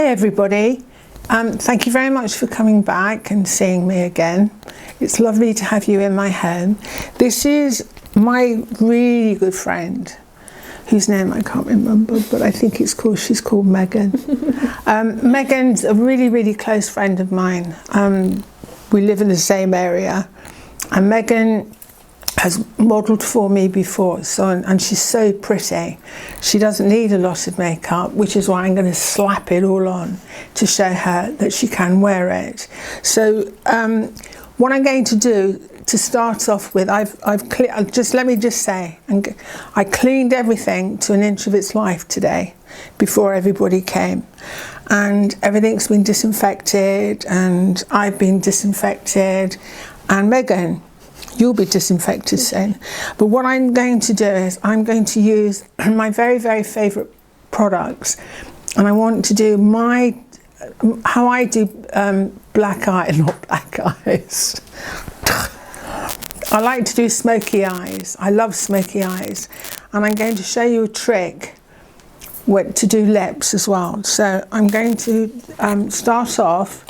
Hi everybody, thank you very much for coming back and seeing me again. It's lovely to have you in my home. This is my really good friend, whose name I can't remember, but I think she's called Megan. Megan's a really close friend of mine. We live in the same area, and Megan has modelled for me before, and she's so pretty. She doesn't need a lot of makeup, which is why I'm going to slap it all on to show her that she can wear it. So what I'm going to do to start off with, let me just say, I cleaned everything to an inch of its life today before everybody came, and everything's been disinfected, and I've been disinfected, and Megan, you'll be disinfected soon. But what I'm going to do is I'm going to use my very favourite products, and I want to do how I do black eye, not black eyes. I like to do smoky eyes. I love smoky eyes, and I'm going to show you a trick to do lips as well. So I'm going to start off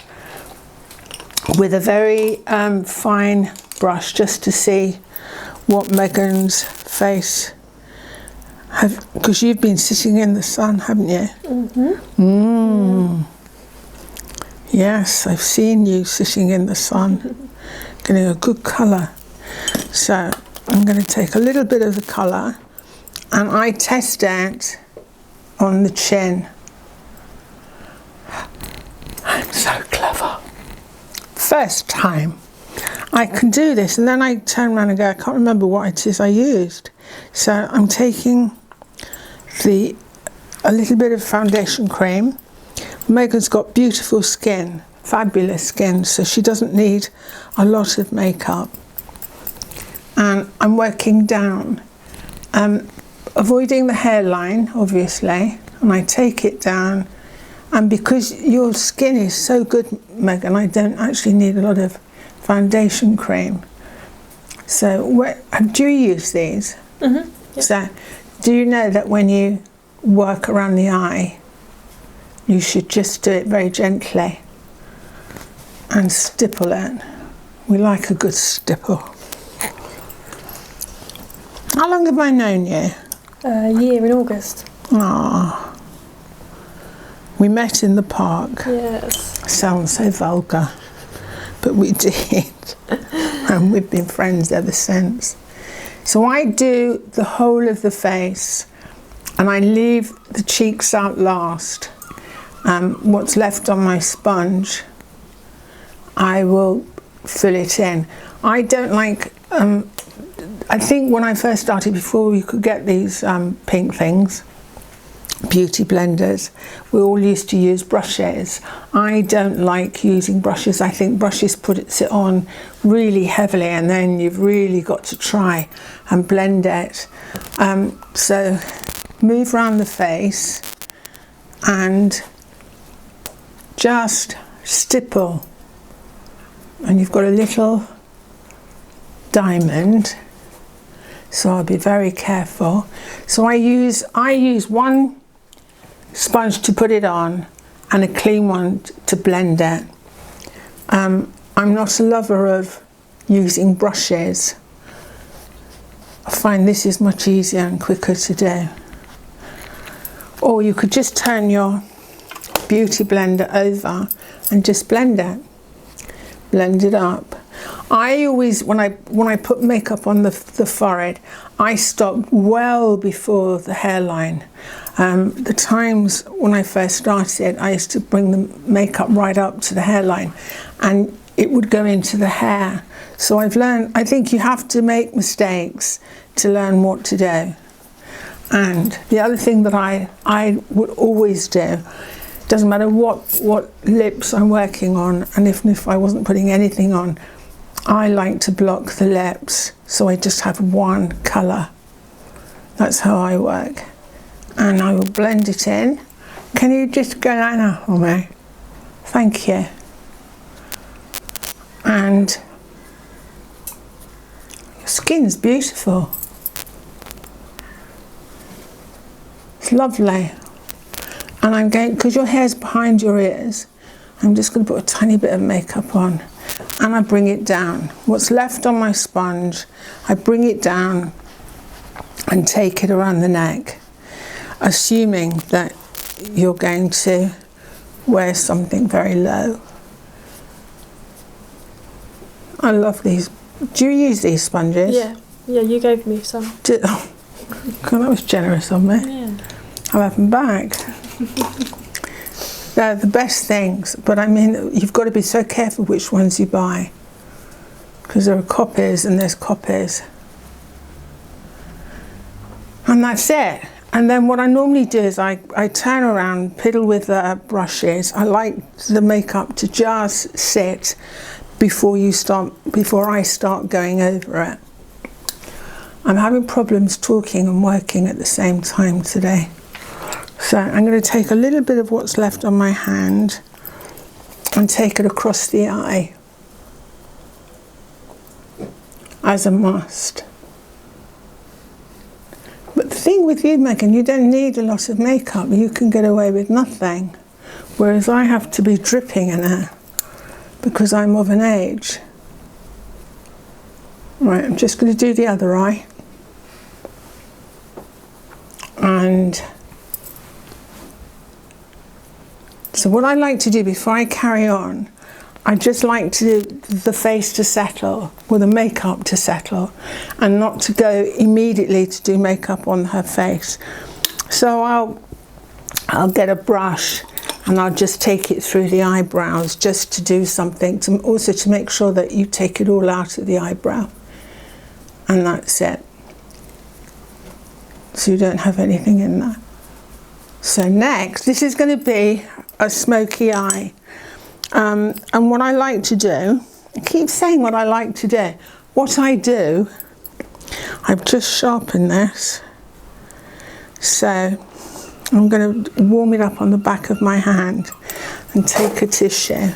with a very fine brush, just to see what Megan's face has, because you've been sitting in the sun, haven't you? Yes, I've seen you sitting in the sun, getting a good colour. So I'm going to take a little bit of the colour and I test it on the chin. I'm so clever. First time I can do this, and then I turn around and go, I can't remember what it is I used. So I'm taking a little bit of foundation cream. Megan's got beautiful skin, fabulous skin, so she doesn't need a lot of makeup. And I'm working down, avoiding the hairline, obviously, and I take it down. And because your skin is so good, Megan, I don't actually need a lot of foundation cream. So do you use these? Yep. So do you know that when you work around the eye, you should just do it very gently and stipple it? We like a good stipple. How long have I known you? A year in August. Ah, we met in the park. Yes. Sounds so vulgar, but we did, and we've been friends ever since. So I do the whole of the face, and I leave the cheeks out last. What's left on my sponge, I will fill it in. I don't like, I think when I first started, before you could get these pink things, beauty blenders, we all used to use brushes. I don't like using brushes. I think brushes puts it on really heavily, and then you've really got to try and blend it. So move around the face and just stipple, and you've got a little diamond, so I'll be very careful. So I use one sponge to put it on and a clean one to blend it. I'm not a lover of using brushes. I find this is much easier and quicker to do. Or you could just turn your beauty blender over and just blend it up. I always, when I put makeup on the forehead, I stop well before the hairline. The times when I first started, I used to bring the makeup right up to the hairline, and it would go into the hair. So I've learned, I think you have to make mistakes to learn what to do. And the other thing that I would always do, doesn't matter what lips I'm working on, and if I wasn't putting anything on, I like to block the lips, so I just have one colour. That's how I work. And I will blend it in. Can you just go like that for me? Thank you. And your skin's beautiful. It's lovely. And I'm going, because your hair's behind your ears, I'm just going to put a tiny bit of makeup on, and I bring it down. What's left on my sponge, I bring it down and take it around the neck, assuming that you're going to wear something very low. I love these. Do you use these sponges? Yeah, you gave me some. Oh, God, that was generous of me. Yeah. I'll have them back. They're the best things, but I mean, you've got to be so careful which ones you buy, because there are copies and there's copies. And that's it. And then what I normally do is I turn around, piddle with the brushes. I like the makeup to just sit before I start going over it. I'm having problems talking and working at the same time today. So I'm going to take a little bit of what's left on my hand and take it across the eye as a must. But the thing with you, Megan, you don't need a lot of makeup. You can get away with nothing. Whereas I have to be dripping in it because I'm of an age. Right, I'm just going to do the other eye. And so what I like to do before I carry on, I just like to do the face to settle, or the makeup to settle, and not to go immediately to do makeup on her face. So I'll get a brush and I'll just take it through the eyebrows just to do something, also to make sure that you take it all out of the eyebrow. And that's it. So you don't have anything in there. So next, this is going to be a smoky eye. And what I like to do, I keep saying what I like to do. What I do, I've just sharpened this. So I'm going to warm it up on the back of my hand and take a tissue.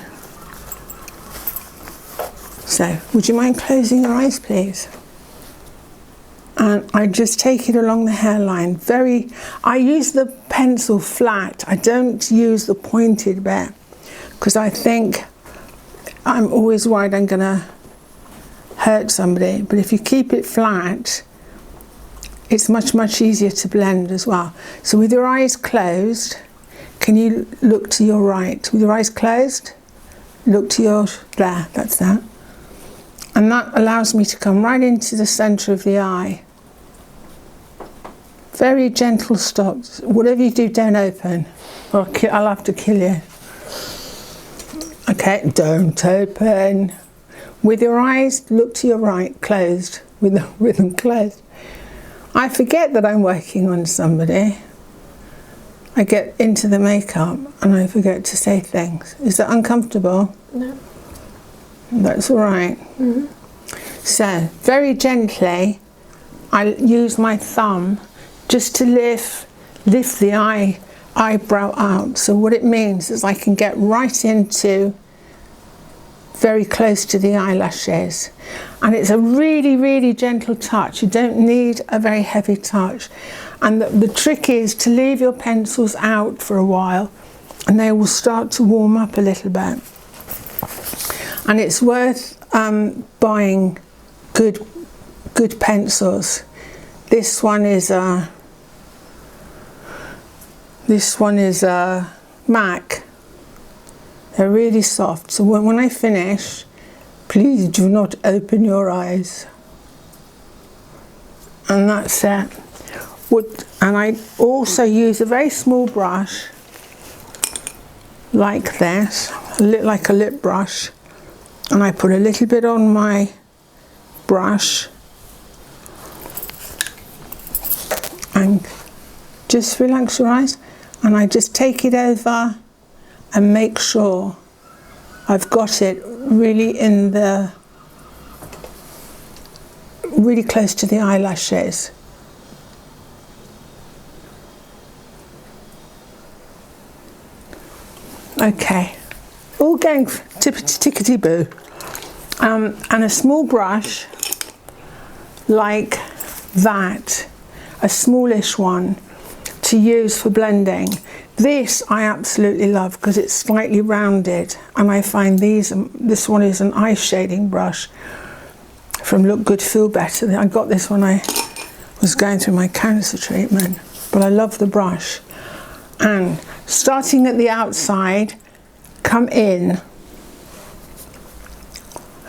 So would you mind closing your eyes, please? And I just take it along the hairline. I use the pencil flat. I don't use the pointed bit because I think I'm always worried I'm going to hurt somebody. But if you keep it flat, it's much, much easier to blend as well. So with your eyes closed, can you look to your right? With your eyes closed, look to your, there, that's that. And that allows me to come right into the centre of the eye. Very gentle stops. Whatever you do, don't open, or I'll have to kill you. Okay, don't open. With your eyes, look to your right, closed, with them closed. I forget that I'm working on somebody. I get into the makeup and I forget to say things. Is that uncomfortable? No. That's all right. Mm-hmm. So, very gently, I use my thumb just to lift the eyebrow out. So what it means is I can get right into very close to the eyelashes. And it's a really, really gentle touch. You don't need a very heavy touch. And the trick is to leave your pencils out for a while and they will start to warm up a little bit. And it's worth buying good pencils. This one is a MAC. They're really soft. So when I finish, please do not open your eyes. And that's it. And I also use a very small brush like this, like a lip brush, and I put a little bit on my brush and just relax your eyes, and I just take it over and make sure I've got it really really close to the eyelashes. Okay, all going tickety-boo. And a small brush like that, a smallish one, to use for blending. This I absolutely love because it's slightly rounded, and I find this one is an eye shading brush from Look Good Feel Better. I got this when I was going through my cancer treatment, but I love the brush. And starting at the outside, come in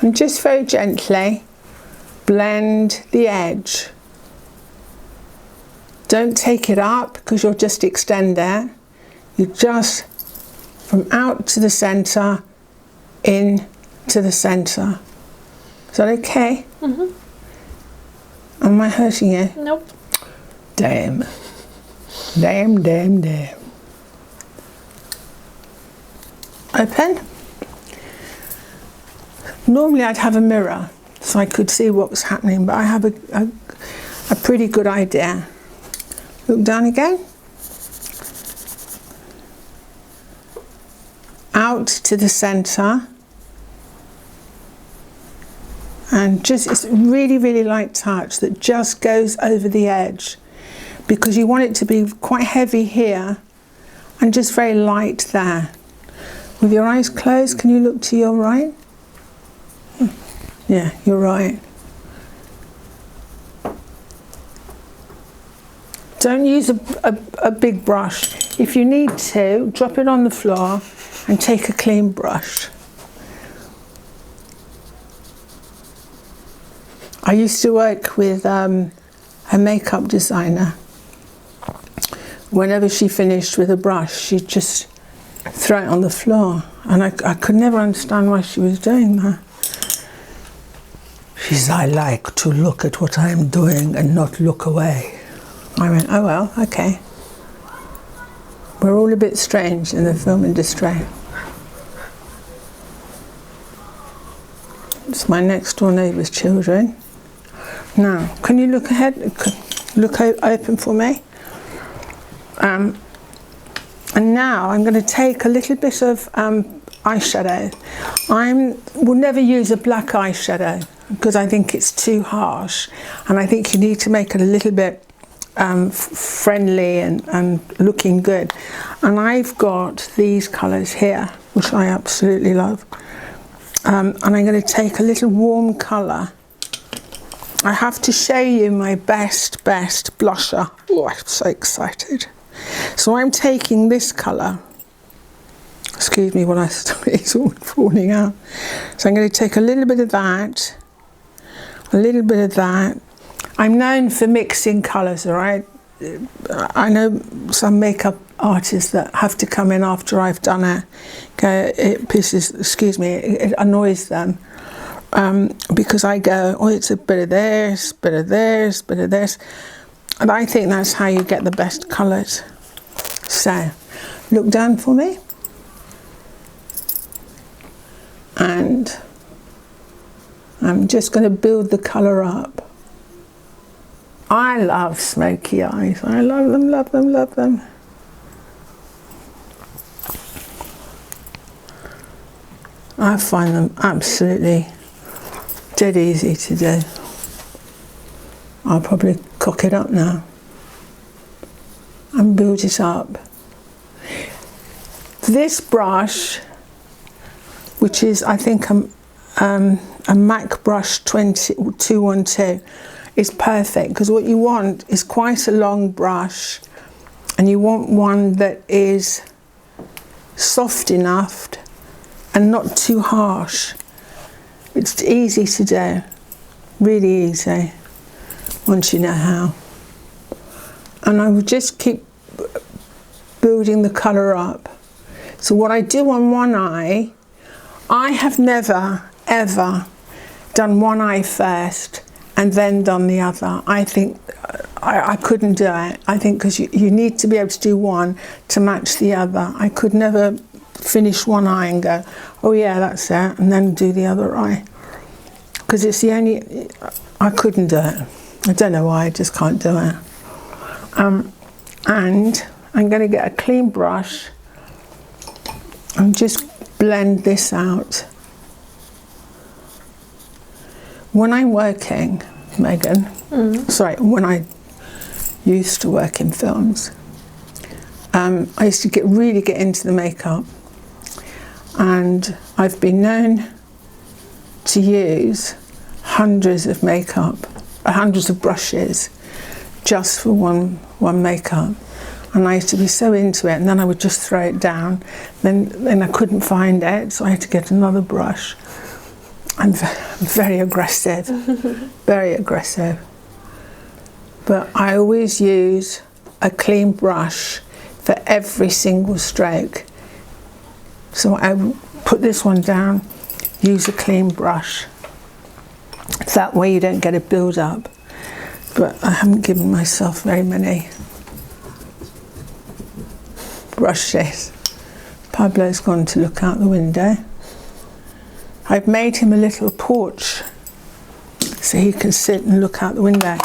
and just very gently blend the edge. Don't take it up because you'll just extend it. You just from out to the centre, in to the centre. Is that okay? Mm-hmm. Am I hurting you? Nope. Damn. Damn, damn, damn. Open. Normally I'd have a mirror so I could see what was happening, but I have a pretty good idea. Look down again. Out to the centre. And just, it's really, really light touch that just goes over the edge, because you want it to be quite heavy here and just very light there. With your eyes closed, can you look to your right? Yeah, you're right. Don't use a big brush. If you need to, drop it on the floor and take a clean brush. I used to work with a makeup designer. Whenever she finished with a brush, she'd just throw it on the floor. And I could never understand why she was doing that. She said, I like to look at what I'm doing and not look away. I went, oh well, okay. We're all a bit strange in the film industry. It's my next door neighbour's children. Now, can you look ahead? Look open for me. And now I'm going to take a little bit of eyeshadow. I will never use a black eyeshadow because I think it's too harsh, and I think you need to make it a little bit friendly and looking good. And I've got these colours here, which I absolutely love. And I'm going to take a little warm colour. I have to show you my best blusher. Oh, I'm so excited. So I'm taking this colour. Excuse me when it's all falling out. So I'm going to take a little bit of that, a little bit of that. I'm known for mixing colours, all right? I know some makeup artists that have to come in after I've done it. Okay, it pisses, excuse me, it annoys them. Because I go, oh, it's a bit of this, bit of this, bit of this. And I think that's how you get the best colours. So, look down for me. And I'm just going to build the colour up. I love smoky eyes. I love them, love them, love them. I find them absolutely dead easy to do. I'll probably cock it up now and build it up. This brush, which is I think a MAC brush 212, is perfect, because what you want is quite a long brush, and you want one that is soft enough and not too harsh. It's easy to do, really easy, once you know how. And I will just keep building the colour up. So what I do on one eye, I have never, ever done one eye first and then done the other. I think I couldn't do it. I think because you need to be able to do one to match the other. I could never finish one eye and go, oh yeah, that's it, and then do the other eye. Because it's the only, I couldn't do it. I don't know why, I just can't do it. And I'm going to get a clean brush and just blend this out. When I'm working, Megan, sorry, when I used to work in films, I used to really get into the makeup, and I've been known to use hundreds of brushes just for one makeup. And I used to be so into it, and then I would just throw it down. Then I couldn't find it, so I had to get another brush. I'm very aggressive, very aggressive. But I always use a clean brush for every single stroke. So I put this one down, use a clean brush. That way you don't get a build-up. But I haven't given myself very many brushes. Pablo's gone to look out the window. I've made him a little porch so he can sit and look out the window.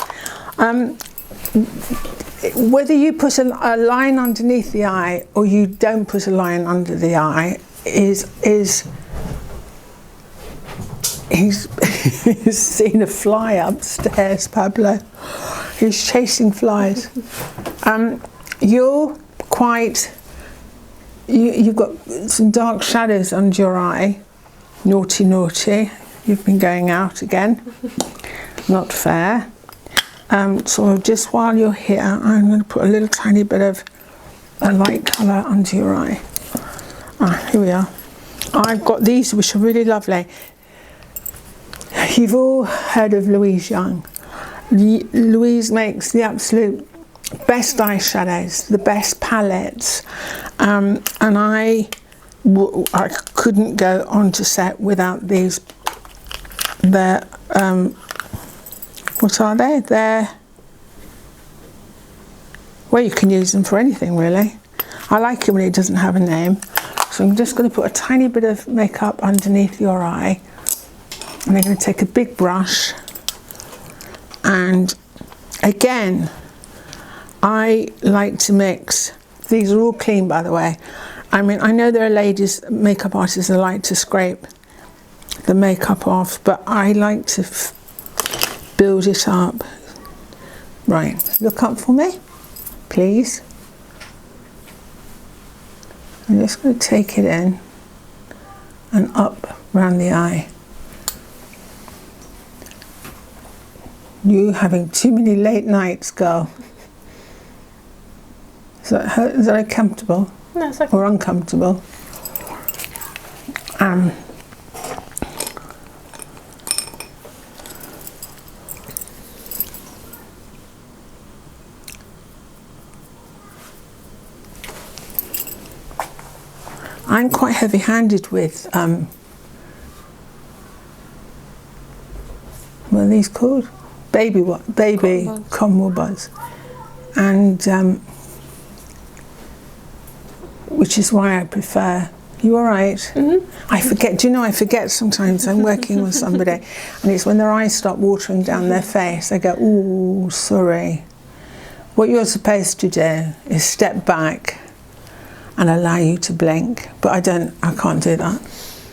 Whether you put a line underneath the eye or you don't put a line under the eye he's seen a fly upstairs, Pablo. He's chasing flies. You're quite, you've got some dark shadows under your eye. Naughty, naughty. You've been going out again. Not fair. So just while you're here, I'm going to put a little tiny bit of a light colour under your eye. Here we are. I've got these which are really lovely. You've all heard of Louise Young. Louise makes the absolute best eyeshadows, the best palettes, and I couldn't go onto set without these. They're what are they? Well, you can use them for anything really. I like it when it doesn't have a name. So I'm just going to put a tiny bit of makeup underneath your eye, and I'm going to take a big brush, and again I like to mix. These are all clean, by the way. I mean, I know there are ladies, makeup artists, that like to scrape the makeup off, but I like to build it up. Right, look up for me, please. I'm just going to take it in and up round the eye. You having too many late nights, girl. Is that uncomfortable? No, it's okay. Or uncomfortable? I'm quite heavy-handed with, what are these called? Baby cotton wool buds. And, which is why I prefer, you all right? Mm-hmm. I forget, do you know, I forget sometimes I'm working with somebody, and it's when their eyes start watering down their face, I go, ooh, sorry. What you're supposed to do is step back and allow you to blink, but I can't do that.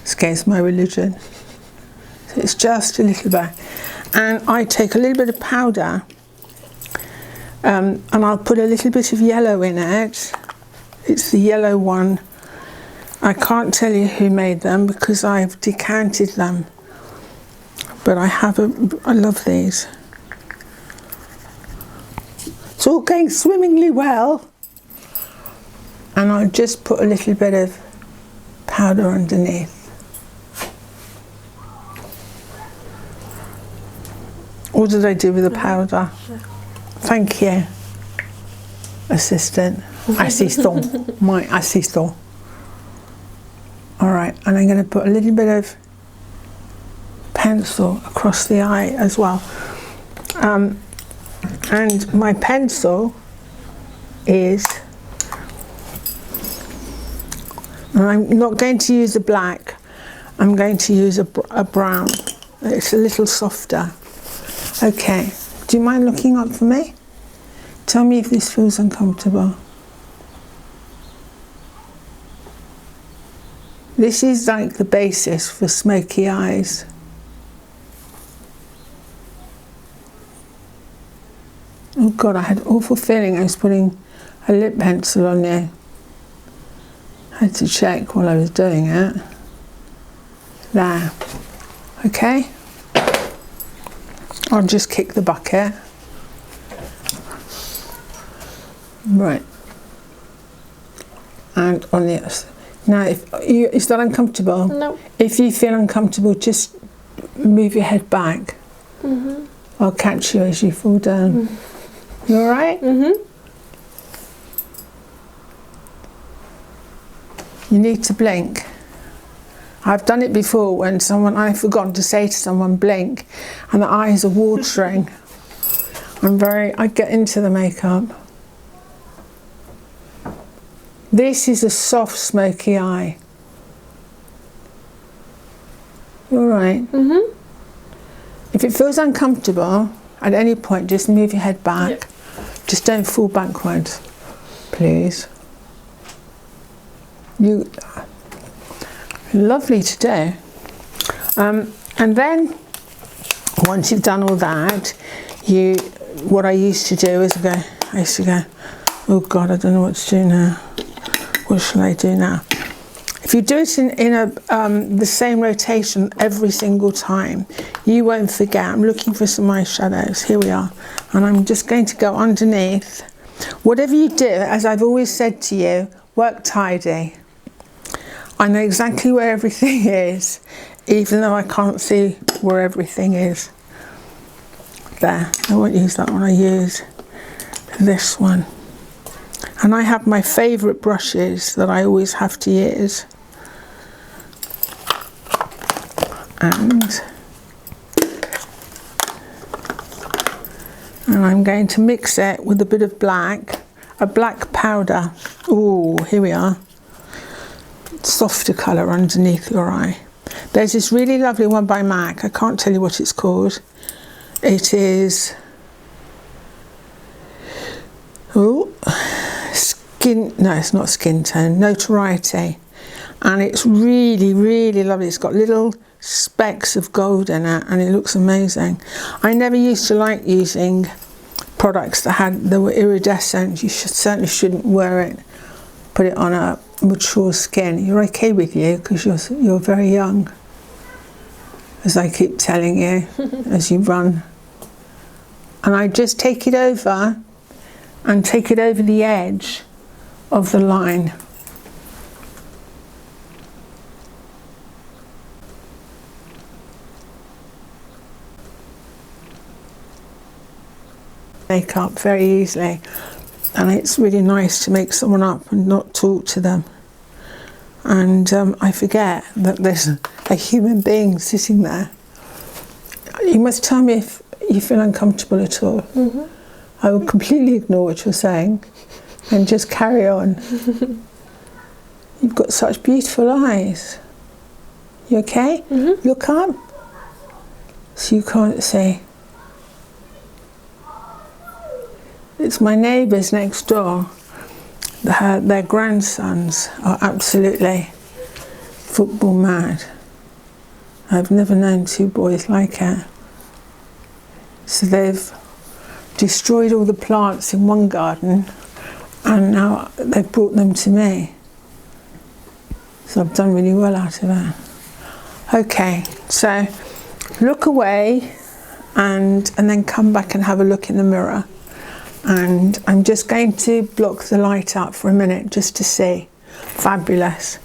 It's against my religion. So it's just a little bit. And I take a little bit of powder, and I'll put a little bit of yellow in it. It's the yellow one. I can't tell you who made them because I've decanted them, but I love these. It's all going swimmingly well. And I'll just put a little bit of powder underneath. What did I do with the powder? Thank you, assistant. Assistant. My assistant. All right, and I'm going to put a little bit of pencil across the eye as well. And my pencil is, and I'm not going to use a black, I'm going to use a brown. It's a little softer. Okay, do you mind looking up for me? Tell me if this feels uncomfortable. This is like the basis for smoky eyes. Oh God, I had an awful feeling I was putting a lip pencil on you. I had to check while I was doing it. There. Okay. I'll just kick the bucket. Right. And on the other side. Now, is that uncomfortable? No. If you feel uncomfortable, just move your head back. I'll catch you as you fall down. You all right? You need to blink. I've done it before when I've forgotten to say to someone blink and the eyes are watering. I get into the makeup. This is a soft smoky eye. You all right? If it feels uncomfortable at any point, just move your head back. Yep. Just don't fall backwards, please. Lovely to do. And then once you've done all that, what I used to do is I used to go, oh God, I don't know what to do now. What shall I do now? If you do it in the same rotation every single time, you won't forget. I'm looking for some eyeshadows. Here we are. And I'm just going to go underneath. Whatever you do, as I've always said to you, work tidy. I know exactly where everything is, even though I can't see where everything is. There. I won't use that one. I use this one. And I have my favourite brushes that I always have to use. And I'm going to mix it with a bit of a black powder. Oh, here we are. Softer colour underneath your eye. There's this really lovely one by MAC. I can't tell you what it's called. It is no, it's not skin tone, Notoriety, and it's really, really lovely. It's got little specks of gold in it and it looks amazing. I never used to like using products that were iridescent. You certainly shouldn't wear it, put it on a mature skin. You're okay with you because you're very young, as I keep telling you as you run. And I just take it over and take it over the edge of the line. Makeup very easily, and it's really nice to make someone up and not talk to them. And I forget that there's a human being sitting there. You must tell me if you feel uncomfortable at all. I will completely ignore what you're saying and just carry on. You've got such beautiful eyes. You okay? Look up so you can't see. It's my neighbours next door. Their grandsons are absolutely football mad. I've never known two boys like it. So they've destroyed all the plants in one garden and now they've brought them to me. So I've done really well out of it. Okay, so look away and then come back and have a look in the mirror. And I'm just going to block the light out for a minute just to see. Fabulous.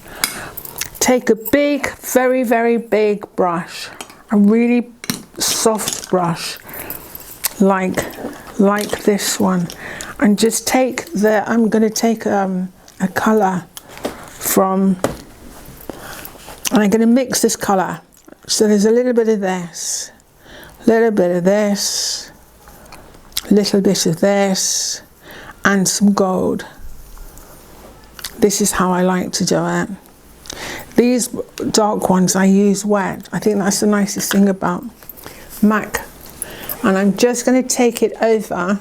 Take a big, very, very big brush, a really soft brush like this one, and just take I'm going to take a colour from, and I'm going to mix this colour. So there's a little bit of this, little bit of this, little bit of this, and some gold. This is how I like to do it. These dark ones I use wet. I think that's the nicest thing about MAC. And I'm just going to take it over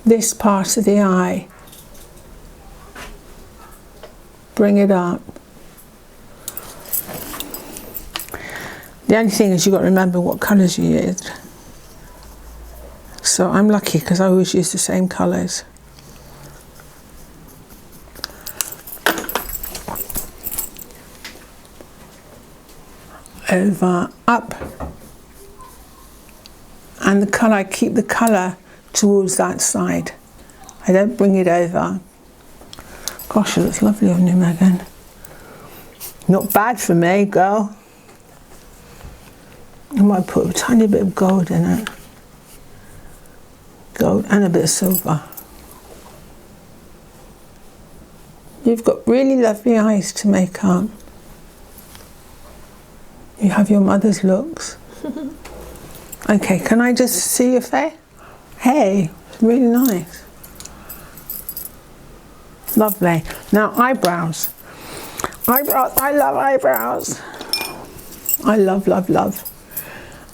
this part of the eye. Bring it up. The only thing is you've got to remember what colours you used. So I'm lucky because I always use the same colours. Over, up, and the colour, I keep the colour towards that side. I don't bring it over. Gosh, it looks lovely on you, Megan. Not bad for me, girl. I might put a tiny bit of gold in it. Gold and a bit of silver. You've got really lovely eyes to make up. You have your mother's looks. Okay, can I just see your face? Hey, it's really nice. Lovely. Now eyebrows. Eyebrows, I love eyebrows. I love, love, love.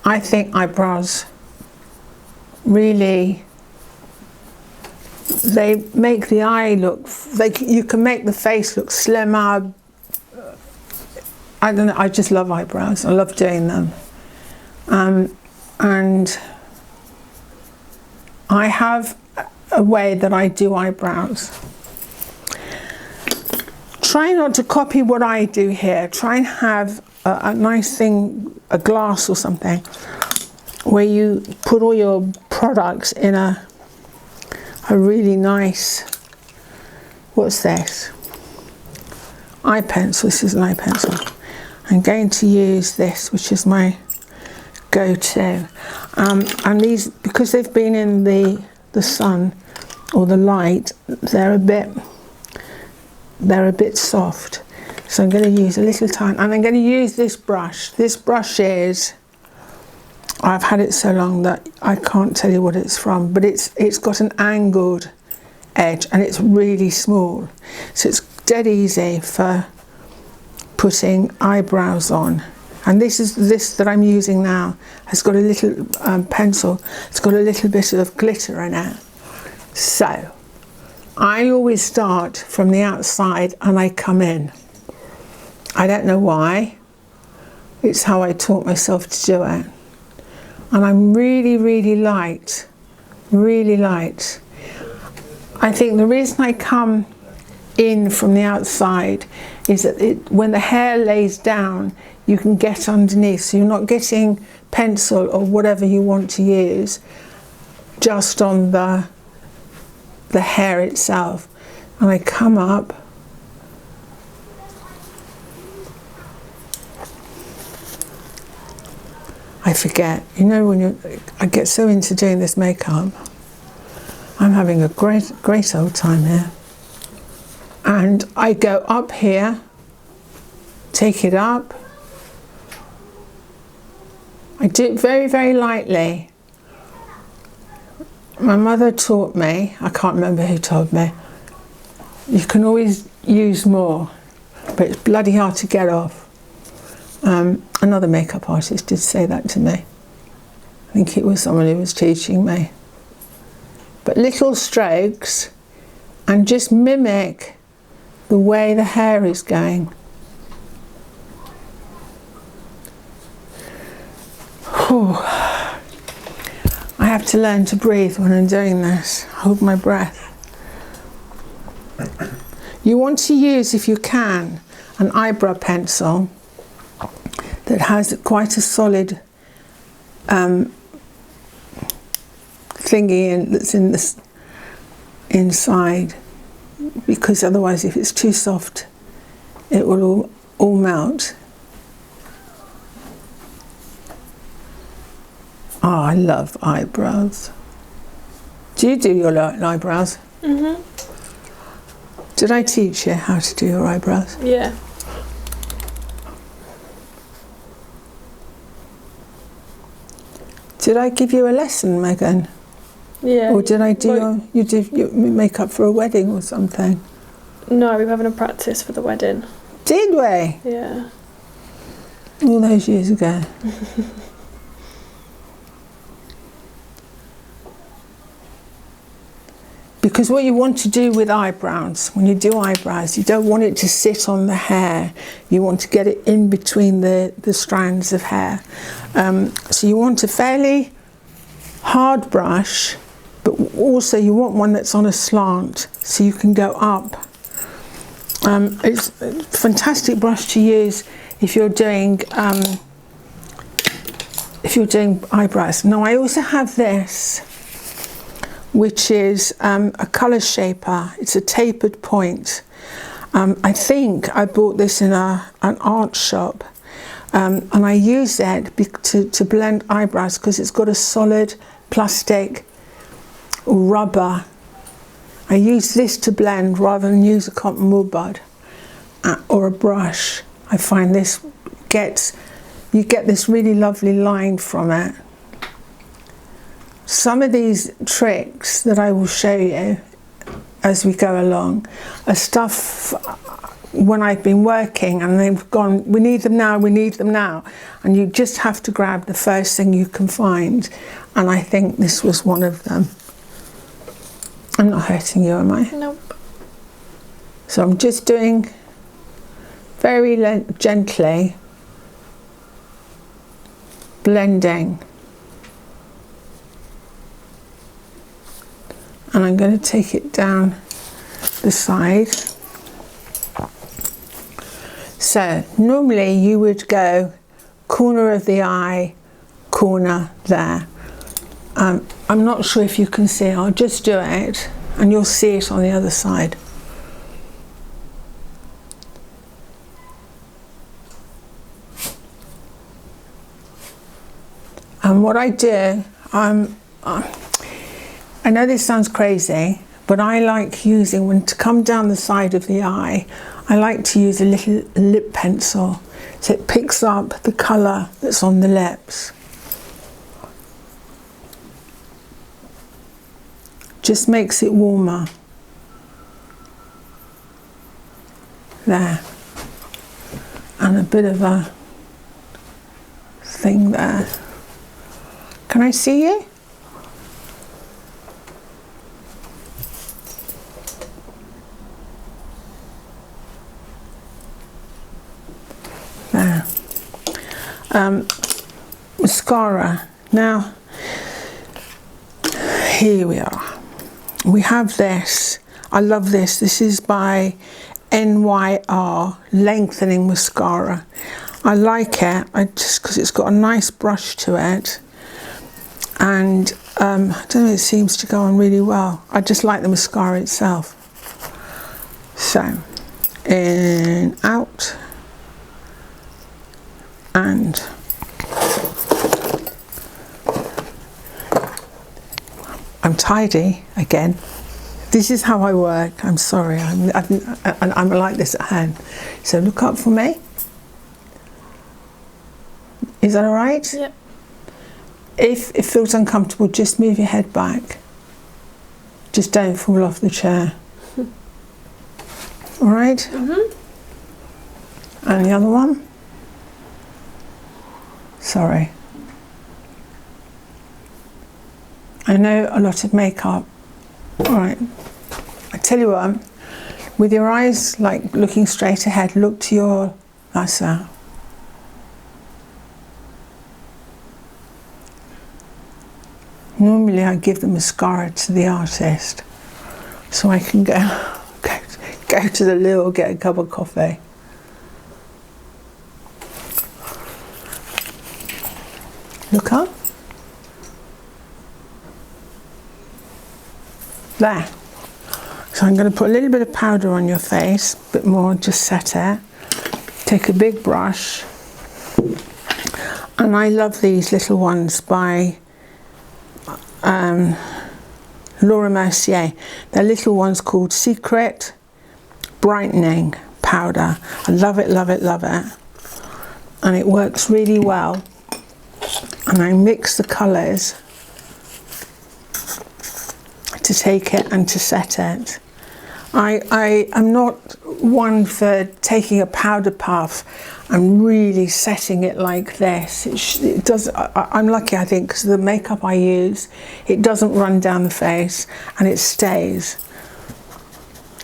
I think eyebrows really, they make the eye look, you can make the face look slimmer. I don't know, I just love eyebrows. I love doing them. And I have a way that I do eyebrows. Try not to copy what I do here. Try and have a nice thing, a glass or something, where you put all your products in a really nice, what's this? Eye pencil. This is an eye pencil. I'm going to use this, which is my go-to. And these, because they've been in the sun or the light, they're a bit soft. So I'm going to use a little tiny, and I'm going to use this brush. This brush is, I've had it so long that I can't tell you what it's from, but it's got an angled edge and it's really small. So it's dead easy for putting eyebrows on. And this that I'm using now has got a little pencil. It's got a little bit of glitter in it. So I always start from the outside and I come in. I don't know why. It's how I taught myself to do it. And I'm really, really light. Really light. I think the reason I come in from the outside is that when the hair lays down, you can get underneath, so you're not getting pencil or whatever you want to use just on the hair itself. And I come up, I forget, you know, when I get so into doing this makeup, I'm having a great old time here. And I go up here, take it up. I do it very, very lightly. My mother taught me, I can't remember who told me, you can always use more, but it's bloody hard to get off. Another makeup artist did say that to me. I think it was someone who was teaching me. But little strokes, and just mimic the way the hair is going. Whew. I have to learn to breathe when I'm doing this. Hold my breath. You want to use, if you can, an eyebrow pencil that has quite a solid thingy that's in this inside, because otherwise if it's too soft it will all melt. Oh, I love eyebrows. Do you do your eyebrows? Mm-hmm. Did I teach you how to do your eyebrows? Yeah. Did I give you a lesson, Megan? Yeah. Or did I do you did your makeup for a wedding or something? No, we were having a practice for the wedding. Did we? Yeah. All those years ago. Because what you want to do with eyebrows, when you do eyebrows, you don't want it to sit on the hair. You want to get it in between the strands of hair. So you want a fairly hard brush, but also you want one that's on a slant so you can go up. It's a fantastic brush to use if you're doing eyebrows. Now I also have this, which is a colour shaper. It's a tapered point. I think I bought this in an art shop, and I use it to blend eyebrows because it's got a solid plastic or rubber. I use this to blend rather than use a cotton wool bud or a brush. I find this you get this really lovely line from it. Some of these tricks that I will show you as we go along are stuff when I've been working and they've gone, we need them now, and you just have to grab the first thing you can find, and I think this was one of them. I'm not hurting you, am I? Nope. So I'm just doing very gently blending, and I'm going to take it down the side. So normally you would go corner of the eye, corner there. I'm not sure if you can see, I'll just do it and you'll see it on the other side. And what I do, I know this sounds crazy, but I like using, when to come down the side of the eye, I like to use a little lip pencil so it picks up the colour that's on the lips. Just makes it warmer. There. And a bit of a thing there. Can I see you? There. Mascara. Now, here we are. We have this. I love this. This is by NYR Lengthening Mascara. I like it just because it's got a nice brush to it, and I don't know, it seems to go on really well. I just like the mascara itself. So in, out, and I'm tidy again. This is how I work. I'm sorry, I'm like this at home. So look up for me. Is that all right? Yep. If it feels uncomfortable, just move your head back. Just don't fall off the chair. All right? Mm-hmm. And the other one? Sorry. I know a lot of makeup. All right. I tell you what, with your eyes like looking straight ahead, look to your, that's that. Normally I give the mascara to the artist so I can go to the loo or get a cup of coffee. Look up. There. So I'm going to put a little bit of powder on your face, a bit more, just set it. Take a big brush. And I love these little ones by Laura Mercier. They're little ones called Secret Brightening Powder. I love it, love it, love it. And it works really well. And I mix the colours to take it and to set it. I am not one for taking a powder puff and really setting it like this. It does. I'm lucky, I think, because the makeup I use, it doesn't run down the face and it stays.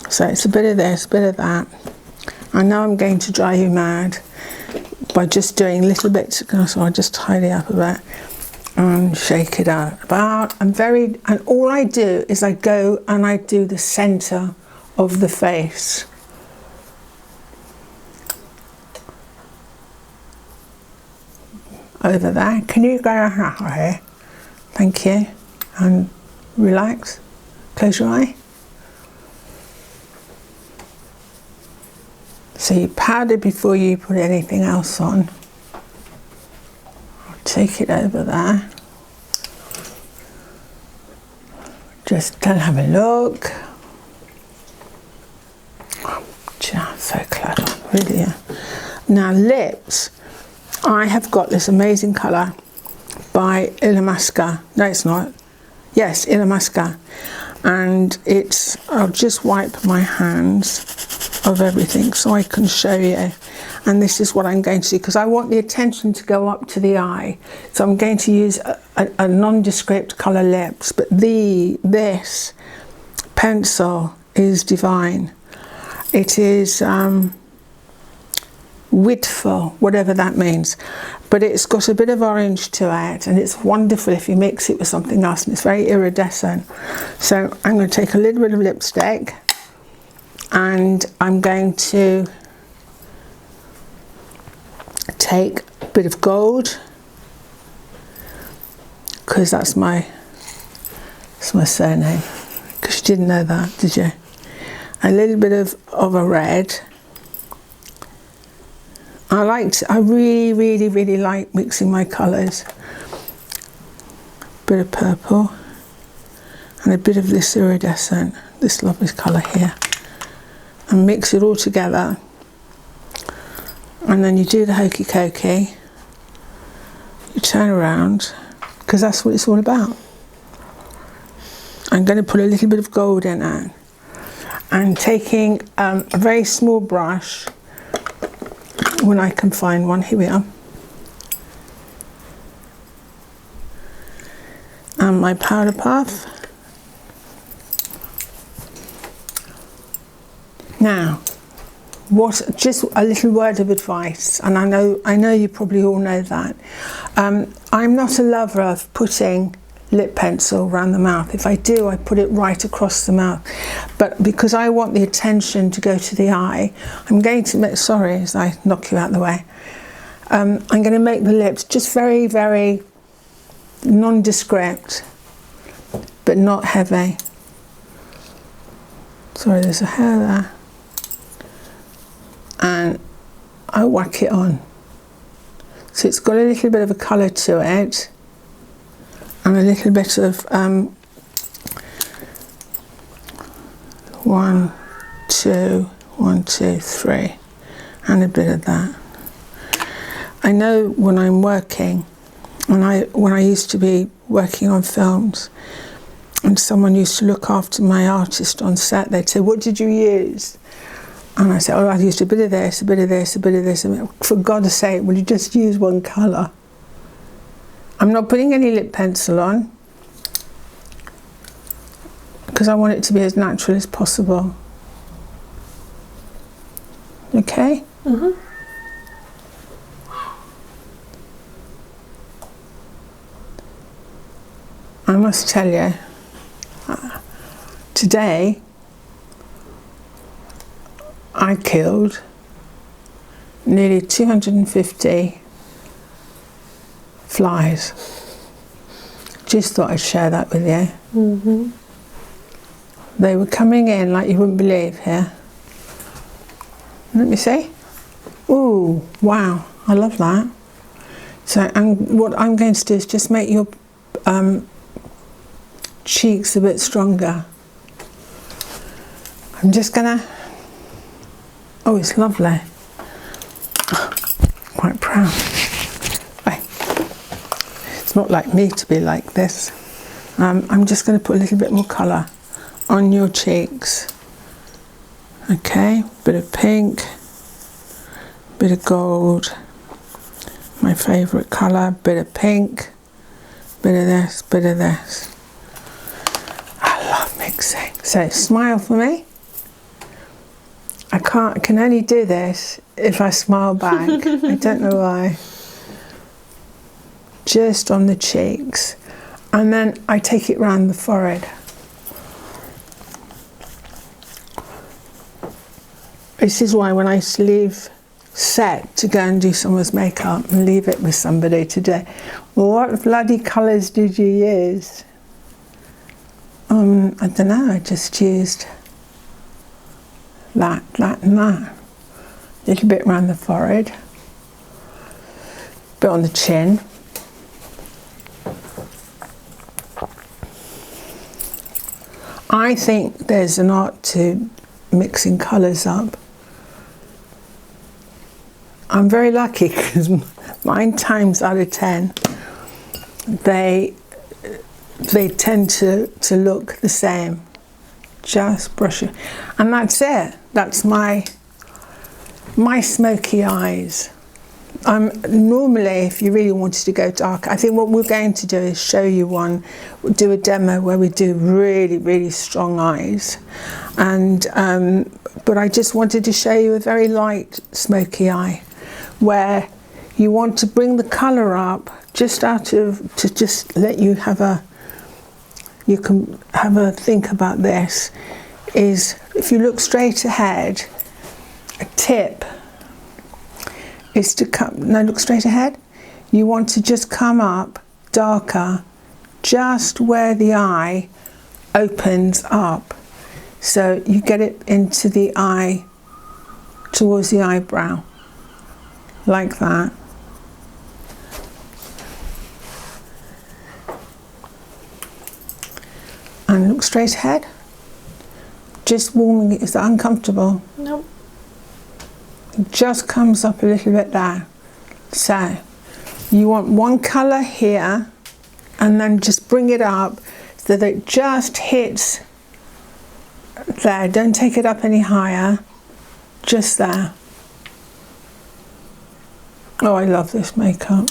So it's a bit of this, a bit of that. I know I'm going to drive you mad by just doing little bits, so I'll just tidy up a bit. and shake it out about. And all I do is I go and I do the centre of the face. Over there. Can you go here? Thank you. And relax. Close your eye. So you powder before you put anything else on. I'll take it over there. Just have a look. So clever, really. Yeah. Now lips. I have got this amazing colour by Illamasqua. No, it's not. Yes, Illamasqua. And I'll just wipe my hands of everything so I can show you. And this is what I'm going to do, because I want the attention to go up to the eye. So I'm going to use a nondescript colour lips, but this pencil is divine. It is widthful, whatever that means, but it's got a bit of orange to it, and it's wonderful if you mix it with something else, and it's very iridescent. So I'm going to take a little bit of lipstick, and I'm going to take a bit of gold, because that's my surname, because you didn't know that, did you? A little bit of a red. I really like mixing my colours. Bit of purple and a bit of this iridescent, this lovely colour here, and mix it all together. And then you do the hokey cokey. You turn around, because that's what it's all about. I'm going to put a little bit of gold in it, and taking a very small brush, when I can find one, here we are, and my powder puff. Now, just a little word of advice, and I know you probably all know that. I'm not a lover of putting lip pencil around the mouth. If I do, I put it right across the mouth, but because I want the attention to go to the eye, I'm going to make, sorry as I knock you out of the way, I'm going to make the lips just very, very nondescript, but not heavy. Sorry, there's a hair there. And I whack it on. So it's got a little bit of a colour to it, and a little bit of 1, 2, 1, 2, 3, and a bit of that. I know when I'm working, when I used to be working on films, and someone used to look after my artist on set, they'd say, "What did you use?" And I said, "Oh, I used a bit of this, a bit of this, a bit of this." And for God's sake, will you just use one colour? I'm not putting any lip pencil on, because I want it to be as natural as possible. Okay? Mm-hmm. I must tell you, today I killed nearly 250 flies. Just thought I'd share that with you. Mm-hmm. They were coming in like you wouldn't believe here. Let me see. Ooh, wow, I love that. So what I'm going to do is just make your cheeks a bit stronger. I'm just gonna, oh, it's lovely. Quite proud. It's not like me to be like this. I'm just going to put a little bit more colour on your cheeks. Okay, bit of pink, bit of gold, my favourite colour, bit of pink, bit of this, bit of this. I love mixing. So smile for me. I can only do this if I smile back. I don't know why. just on the cheeks, and then I take it round the forehead. This is why when I used to leave set to go and do someone's makeup and leave it with somebody today, what bloody colours did you use? I don't know, I just used that and that. A little bit around the forehead, bit on the chin. I think there's an art to mixing colours up. I'm very lucky because 9 times out of 10 they tend to look the same. Just brush it, and that's it. That's my smoky eyes. Normally, if you really wanted to go dark, I think what we're going to do is show you do a demo where we do really, really strong eyes, and but I just wanted to show you a very light smoky eye, where you want to bring the colour up just to just let you you can have a think about this. Is if you look straight ahead, a tip is to look straight ahead. You want to just come up darker, just where the eye opens up, so you get it into the eye, towards the eyebrow, like that. And look straight ahead. Just warming it. Is that uncomfortable? Nope. It just comes up a little bit there. So you want one colour here, and then just bring it up so that it just hits there. Don't take it up any higher. Just there. Oh, I love this makeup.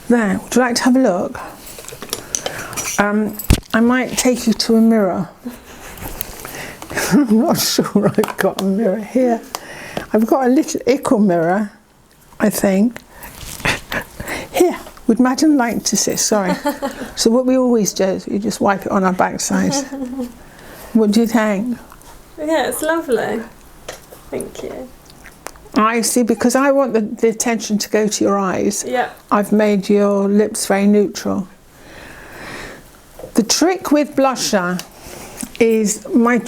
There. Would you like to have a look? I might take you to a mirror. I'm not sure I've got a mirror here. I've got a little ickle mirror, I think. Here, would Madam like to sit? Sorry. So what we always do is we just wipe it on our backside. What do you think? Yeah, it's lovely. Thank you. I see, because I want the attention to go to your eyes. Yeah. I've made your lips very neutral. The trick with blusher is not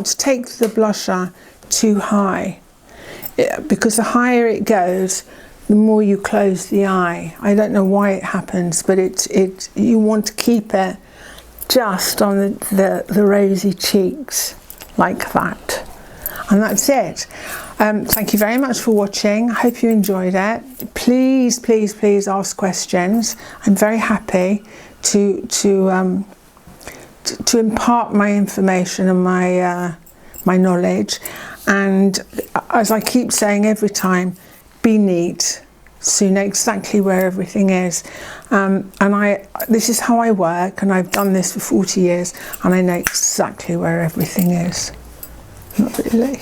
to take the blusher too high, because the higher it goes, the more you close the eye. I don't know why it happens, but you want to keep it just on the rosy cheeks, like that. And that's it. Thank you very much for watching. I hope you enjoyed it. Please, please, please ask questions. I'm very happy to impart my information and my knowledge. And as I keep saying every time, be neat. So you know exactly where everything is. This is how I work, and I've done this for 40 years, and I know exactly where everything is. Not really.